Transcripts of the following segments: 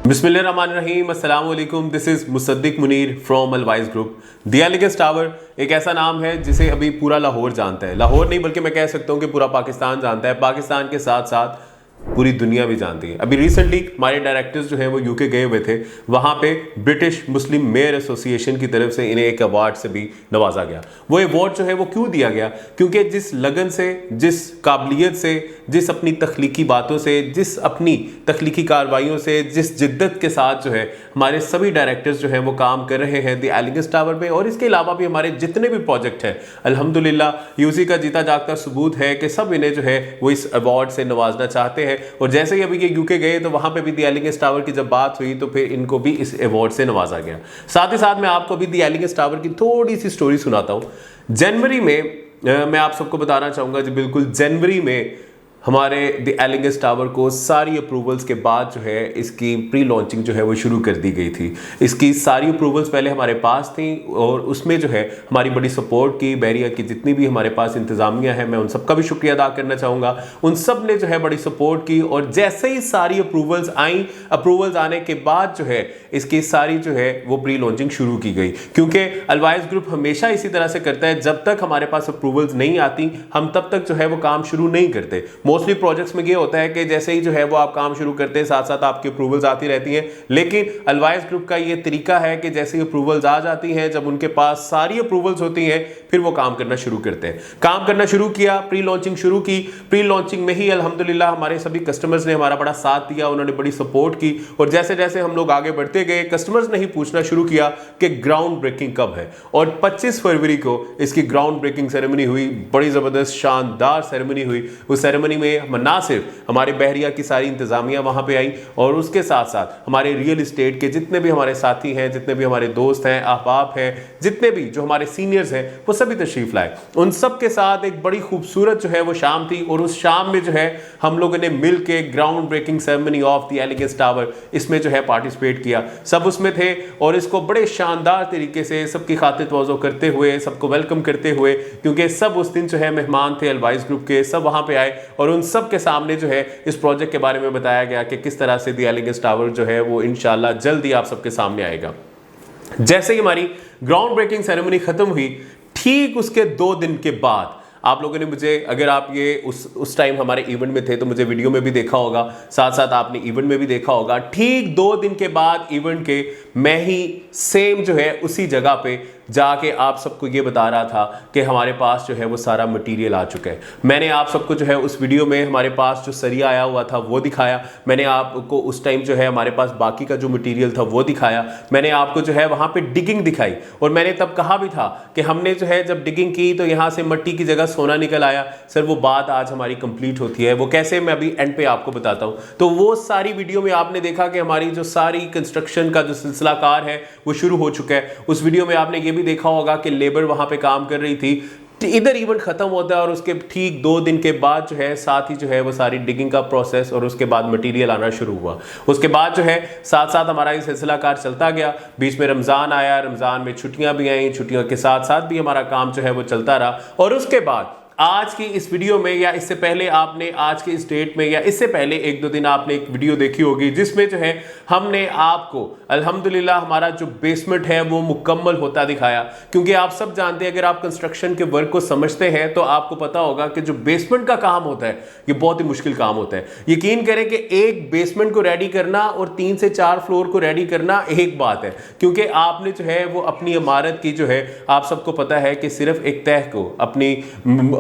बिस्मिल्लाहिर्रहमानिर्रहीम, अस्सलाम वालेकुम। This is Musaddiq Munir from Alwaiz group. The Elegance Tower एक ऐसा नाम है जिसे अभी पूरा लाहौर जानता है। लाहौर नहीं बल्कि मैं कह सकता हूँ कि पूरा पाकिस्तान जानता है। पाकिस्तान के साथ साथ पूरी दुनिया भी जानती है। अभी रिसेंटली हमारे डायरेक्टर्स जो हैं वो यूके गए हुए थे। वहाँ पे ब्रिटिश मुस्लिम मेयर एसोसिएशन की तरफ से इन्हें एक अवार्ड से भी नवाजा गया। वो अवार्ड जो है वो क्यों दिया गया? क्योंकि जिस लगन से, जिस काबिलियत से, जिस अपनी तख्लीकी बातों से, जिस अपनी तख्लीकी कार्रवाइयों से, जिस जिद्दत के साथ जो है हमारे सभी डायरेक्टर्स जो हैं वो काम कर रहे हैं द एलिगेंस टावर पे, और इसके अलावा भी हमारे जितने भी प्रोजेक्ट हैं अल्हम्दुलिल्लाह यूसी का जीता जागता सबूत है कि सब इन्हें जो है वो इस अवार्ड से नवाजना चाहते हैं। और जैसे ही अभी ये यूके गए तो वहां पे भी द एलिगेंस टावर की जब बात हुई तो फिर इनको भी इस अवार्ड से नवाजा गया। साथ ही साथ मैं आपको भी द एलिगेंस टावर की थोड़ी सी स्टोरी सुनाता हूं। जनवरी में मैं आप सबको बताना चाहूंगा जी, बिल्कुल जनवरी में हमारे द एलिगेंस टावर को सारी अप्रूवल्स के बाद जो है इसकी प्री लॉन्चिंग जो है वो शुरू कर दी गई थी। इसकी सारी अप्रूवल्स पहले हमारे पास थी और उसमें जो है हमारी बड़ी सपोर्ट की बैरिया की जितनी भी हमारे पास इंतज़ामिया है, मैं उन सब का भी शुक्रिया अदा करना चाहूँगा। उन सब ने जो है बड़ी सपोर्ट की और जैसे ही सारी अप्रूवल्स आई, अप्रूवल्स आने के बाद जो है इसकी सारी जो है वो प्री लॉन्चिंग शुरू की गई। क्योंकि अलवाइज ग्रुप हमेशा इसी तरह से करता है, जब तक हमारे पास अप्रूवल्स नहीं आती हम तब तक जो है वो काम शुरू नहीं करते। मोस्टली प्रोजेक्ट्स में ये होता है कि जैसे ही जो है वो आप काम शुरू करते हैं साथ साथ आपकी अप्रूवल्स आती रहती हैं। लेकिन अलवाइज ग्रुप का ये तरीका है कि जैसे ही अप्रूवल्स आ जाती हैं, जब उनके पास सारी अप्रूवल्स होती हैं फिर वो काम करना शुरू करते हैं। काम करना शुरू किया, प्री लॉन्चिंग शुरू की। प्री लॉन्चिंग में ही अल्हम्दुलिल्लाह हमारे सभी कस्टमर्स ने हमारा बड़ा साथ दिया, उन्होंने बड़ी सपोर्ट की। और जैसे जैसे हम लोग आगे बढ़ते गए कस्टमर्स ने ही पूछना शुरू किया कि ग्राउंड ब्रेकिंग कब है। और 25 फरवरी को इसकी ग्राउंड ब्रेकिंग सेरेमनी हुई। बड़ी जबरदस्त शानदार सेरेमनी हुई। उस सेरेमनी में ना सिर्फ हमारे बहरिया की सारी इंतजामिया वहां पे आई और उसके साथ साथ हमारे रियल एस्टेट के जितने भी हमारे साथी हैं, जितने भी हमारे दोस्त हैं, अहबाब हैं, जितने भी जो हमारे सीनियर्स हैं वो सभी तशरीफ लाए। उन सब के साथ एक बड़ी खूबसूरत जो है वो शाम थी और उस शाम में जो है हम लोगों ने मिल के ground breaking ceremony of the Elegance Tower इसमें जो है पार्टिसिपेट किया। सब उसमें थे और इसको बड़े शानदार तरीके से सबकी खातिर तवज्जो करते हुए, सबको वेलकम करते हुए, क्योंकि सब उस दिन जो है मेहमान थे अलवाइज ग्रुप के, सब वहां पे आए और उन सब के सामने जो है इस प्रोजेक्ट के बारे में बताया गया कि किस तरह से द एलिगेंस टावर जो है वो इंशाल्लाह जल्दी आप सबके सामने आएगा। जैसे ही हमारी ग्राउंड ब्रेकिंग सेरेमनी खत्म हुई, ठीक उसके 2 दिन के बाद आप लोगों ने मुझे, अगर आप ये उस टाइम हमारे इवेंट में थे तो मुझे वीडियो में भी देखा होगा, साथ साथ आपने इवेंट में भी देखा होगा। ठीक 2 दिन के बाद इवेंट के मैं ही सेम जो है उसी जगह पे जाके आप सबको ये बता रहा था कि हमारे पास जो है वो सारा मटेरियल आ चुका है। मैंने आप सबको जो है उस वीडियो में हमारे पास जो सरिया आया हुआ था वो दिखाया। मैंने आपको उस टाइम जो है हमारे पास बाकी का जो मटेरियल था वो दिखाया। मैंने आपको जो है वहाँ पे डिगिंग दिखाई और मैंने तब कहा भी था कि हमने जो है जब डिगिंग की तो यहाँ से मिट्टी की जगह सोना निकल आया। सर वो बात आज हमारी कंप्लीट होती है। वो कैसे, मैं अभी एंड पे आपको बताता हूँ। तो वो सारी वीडियो में आपने देखा कि हमारी जो सारी कंस्ट्रक्शन का जो सिलसिला कार है वो शुरू हो चुका है। उस वीडियो में आपने ये भी देखा होगा कि लेबर वहां पे काम कर रही थी। इधर इवेंट खत्म होता है और उसके ठीक 2 दिन के बाद जो है साथ ही जो है वो सारी डिगिंग का प्रोसेस और उसके बाद मटेरियल आना शुरू हुआ। उसके बाद जो है साथ साथ हमारा ये सिलसिला कार चलता गया। बीच में रमज़ान आया, रमज़ान में छुट्टियां भी आई, छुट्टियों के साथ साथ भी हमारा काम जो है वो चलता रहा। और उसके बाद आज की इस वीडियो में या इससे पहले आपने आज के इस डेट में या इससे पहले 1-2 दिन आपने एक वीडियो देखी होगी जिसमें जो है हमने आपको अल्हम्दुलिल्लाह हमारा जो बेसमेंट है वो मुकम्मल होता दिखाया। क्योंकि आप सब जानते हैं, अगर आप कंस्ट्रक्शन के वर्क को समझते हैं तो आपको पता होगा कि जो बेसमेंट का काम होता है ये बहुत ही मुश्किल काम होता है। यकीन करें कि एक बेसमेंट को रेडी करना और 3 से 4 फ्लोर को रेडी करना एक बात है, क्योंकि आपने जो है वो अपनी इमारत की जो है, आप सबको पता है कि सिर्फ एक तह को, अपनी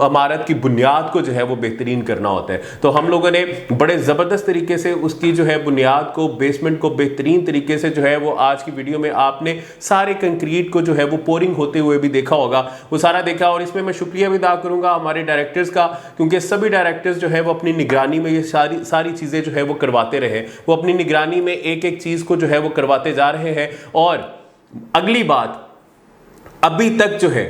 इमारत की बुनियाद को जो है वो बेहतरीन करना होता है। तो हम लोगों ने बड़े ज़बरदस्त तरीके से उसकी जो है बुनियाद को, बेसमेंट को बेहतरीन तरीके से जो है वो आज की वीडियो में आपने सारे कंक्रीट को जो है वो पोरिंग होते हुए भी देखा होगा, वो सारा देखा। और इसमें मैं शुक्रिया भी अदा करूंगा हमारे डायरेक्टर्स का, क्योंकि सभी डायरेक्टर्स जो है वो अपनी निगरानी में ये सारी चीज़ें जो है वो करवाते रहे। वो अपनी निगरानी में एक एक चीज़ को जो है वो करवाते जा रहे हैं। और अगली बात, अभी तक जो है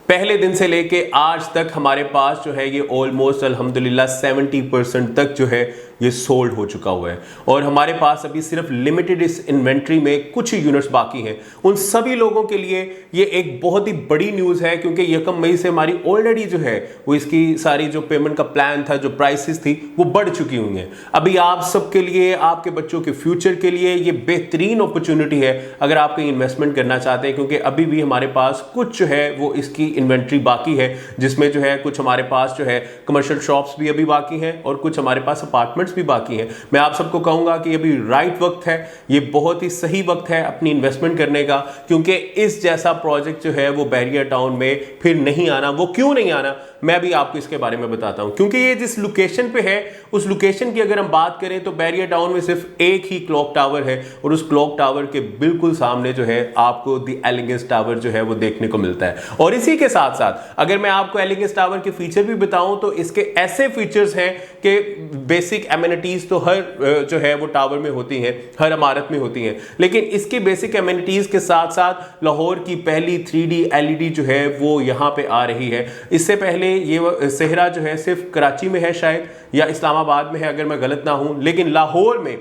पहले दिन से लेके आज तक हमारे पास जो है ये ऑलमोस्ट अल्हम्दुलिल्लाह 70% तक जो है ये सोल्ड हो चुका हुआ है और हमारे पास अभी सिर्फ लिमिटेड इस इन्वेंट्री में कुछ यूनिट्स बाकी हैं। उन सभी लोगों के लिए ये एक बहुत ही बड़ी न्यूज़ है, क्योंकि 1 मई से हमारी ऑलरेडी जो है वो इसकी सारी जो पेमेंट का प्लान था, जो प्राइसेस थी, वो बढ़ चुकी हुई हैं। अभी आप सबके लिए, आपके बच्चों के फ्यूचर के लिए ये बेहतरीन अपॉर्चुनिटी है अगर आप कहीं इन्वेस्टमेंट करना चाहते हैं, क्योंकि अभी भी हमारे पास कुछ जो है वो इसकी इन्वेंट्री बाकी है, जिसमें जो है कुछ हमारे पास जो है कमर्शियल शॉप्स भी अभी बाकी हैं और कुछ हमारे पास अपार्टमेंट्स भी बाकी हैं। मैं आप सबको कहूंगा कि अभी राइट वक्त है, ये बहुत ही सही वक्त है अपनी इन्वेस्टमेंट करने का, क्योंकि इस जैसा प्रोजेक्ट जो है वो बैरियर टाउन में फिर नहीं आना। वो क्यों नहीं आना, मैं भी आपको इसके बारे में बताता हूं। क्योंकि ये जिस लोकेशन पे है, उस लोकेशन की अगर हम बात करें तो बैरियर टाउन में सिर्फ एक ही क्लॉक टावर है और उस क्लॉक टावर के बिल्कुल सामने जो है आपको द एलिगेंस टावर जो है वो देखने को मिलता है। और इसी के साथ साथ अगर मैं आपको एलिगेंस टावर के फीचर भी बताऊं तो इसके ऐसे फीचर्स हैं कि बेसिक एमिनिटीज तो हर जो है वो टावर में होती हैं, हर इमारत में होती हैं, लेकिन इसकी बेसिक एमिनिटीज के साथ साथ लाहौर की पहली 3D LED जो है वो यहाँ पे आ रही है। इससे पहले ये सेहरा जो है सिर्फ कराची में है शायद, या इस्लामाबाद में है अगर मैं गलत ना हूं, लेकिन लाहौर में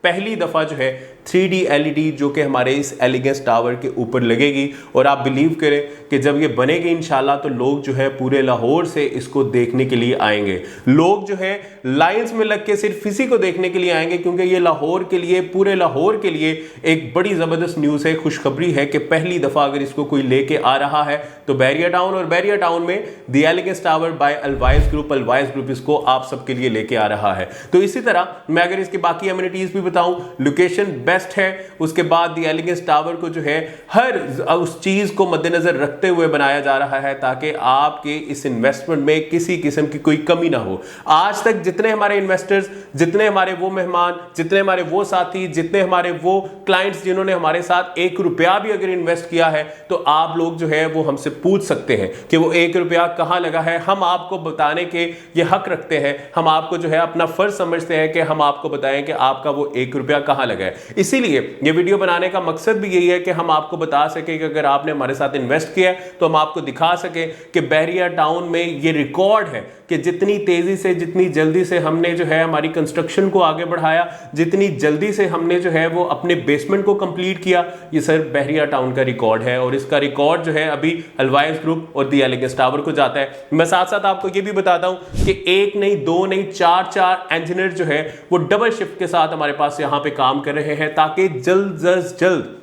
पहली दफा जो है 3D LED जो कि हमारे इस एलिगेंस टावर के ऊपर लगेगी। और आप बिलीव करें कि जब ये बनेगी इंशाल्लाह तो लोग जो है पूरे लाहौर से इसको देखने के लिए आएंगे। लोग जो है लाइंस में लग के सिर्फ इसी को देखने के लिए आएंगे, क्योंकि ये लाहौर के लिए, पूरे लाहौर के लिए एक बड़ी ज़बरदस्त न्यूज़ है, खुशखबरी है कि पहली दफ़ा अगर इसको कोई लेके आ रहा है तो बैरियर टाउन, और बैरियर टाउन में the Elegance Tower by Alwaiz group इसको आप सबके लिए लेके आ रहा है। तो इसी तरह मैं अगर इसकी बाकी एमिनिटीज भी बताऊं, लोकेशन बेस्ट है, उसके बाद द एलिगेंस टावर को जो है हर उस चीज को मद्देनजर रखते हुए बनाया जा रहा है ताकि आपके इस इन्वेस्टमेंट में किसी किस्म की कोई कमी ना हो। आज तक जितने हमारे इन्वेस्टर्स, जितने हमारे वो मेहमान, जितने हमारे वो साथी, जितने हमारे वो क्लाइंट्स जिन्होंने हमारे साथ 1 रुपया भी अगर इन्वेस्ट किया है, तो आप लोग जो है वो हमसे पूछ सकते हैं कि वो 1 रुपया कहां लगा है। हम आपको बताने के ये हक रखते हैं, हम आपको जो है अपना फर्ज समझते हैं कि हम आपको बताएं कि आपका वो 1 रुपया कहां लगा है। इसीलिए ये वीडियो बनाने का मकसद भी यही है कि हम आपको बता सके कि अगर आपने हमारे साथ इन्वेस्ट किया है तो हम आपको दिखा सके कि बैरियर टाउन में ये रिकॉर्ड है कि जितनी तेजी से, जितनी जल्दी से हमने जो है हमारी कंस्ट्रक्शन को आगे बढ़ाया, जितनी जल्दी से हमने जो है वो अपने बेसमेंट को कंप्लीट किया, ये सर बैरियर टाउन का रिकॉर्ड है। और इसका रिकॉर्ड जो है अभी अलवाइज ग्रुप और द एलिगेंस टावर को जाता है। मैं साथ साथ आपको ये भी बताता हूं कि 1 नहीं, 2 नहीं, 4 इंजीनियर जो है वो डबल शिफ्ट के साथ हमारे पास यहां पे काम कर रहे हैं ताकि जल्द से जल्द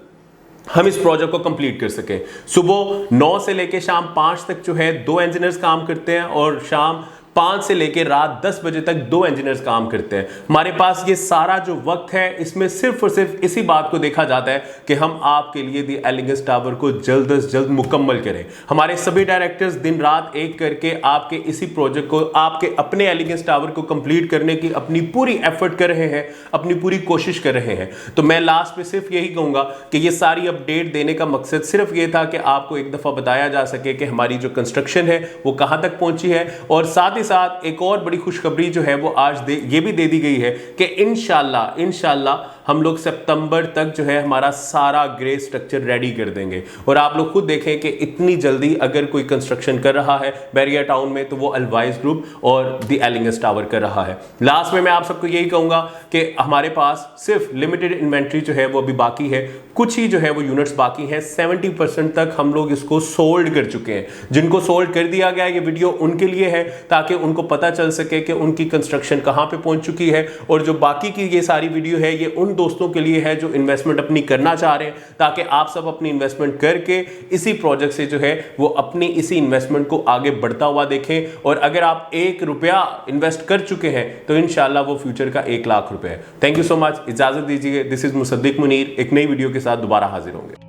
हम इस प्रोजेक्ट को कंप्लीट कर सकें। सुबह 9 से लेकर शाम 5 तक जो है 2 इंजीनियर्स काम करते हैं और शाम 5 से लेकर रात 10 बजे तक 2 इंजीनियर्स काम करते हैं। हमारे पास ये सारा जो वक्त है इसमें सिर्फ और सिर्फ इसी बात को देखा जाता है कि हम आपके लिए द एलिगेंस टावर को जल्द से जल्द मुकम्मल करें। हमारे सभी डायरेक्टर्स दिन रात एक करके आपके इसी प्रोजेक्ट को, आपके अपने एलिगेंस टावर को कंप्लीट करने की अपनी पूरी एफर्ट कर रहे हैं, अपनी पूरी कोशिश कर रहे हैं। तो मैं लास्ट में सिर्फ यही कहूंगा कि ये सारी अपडेट देने का मकसद सिर्फ ये था कि आपको एक दफा बताया जा सके कि हमारी जो कंस्ट्रक्शन है वो कहां तक पहुंची है। और साथ ही साथ एक और बड़ी खुशखबरी जो है वो आज ये भी दे दी गई है कि इंशाल्लाह हम लोग सितंबर तक जो है हमारा सारा ग्रे स्ट्रक्चर रेडी कर देंगे। और आप लोग खुद देखें कि इतनी जल्दी अगर कोई कंस्ट्रक्शन कर रहा है बैरियर टाउन में तो वो अलवाइज ग्रुप और द एलिगेंस टावर कर रहा है। लास्ट में मैं आप सबको यही कहूंगा कि हमारे पास सिर्फ लिमिटेड इन्वेंट्री जो है वो अभी बाकी है, कुछ ही जो है वो यूनिट्स बाकी हैं। 70% तक हम लोग इसको सोल्ड कर चुके हैं। जिनको सोल्ड कर दिया गया ये वीडियो उनके लिए है ताकि उनको पता चल सके कि उनकी कंस्ट्रक्शन कहां पे पहुंच चुकी है। और जो बाकी की ये सारी वीडियो है ये उन दोस्तों के लिए है जो इन्वेस्टमेंट अपनी करना चाह रहे हैं, ताकि आप सब अपनी इन्वेस्टमेंट करके इसी प्रोजेक्ट से जो है वो अपनी इसी इन्वेस्टमेंट को आगे बढ़ता हुआ देखें। और अगर आप 1 रुपया इन्वेस्ट कर चुके हैं तो इंशाल्लाह वो फ्यूचर का 1 लाख रुपए है। थैंक यू सो मच, इजाजत दीजिए। दिस इज मुसद्दिक मुनीर, एक नई वीडियो के साथ दोबारा हाजिर होंगे।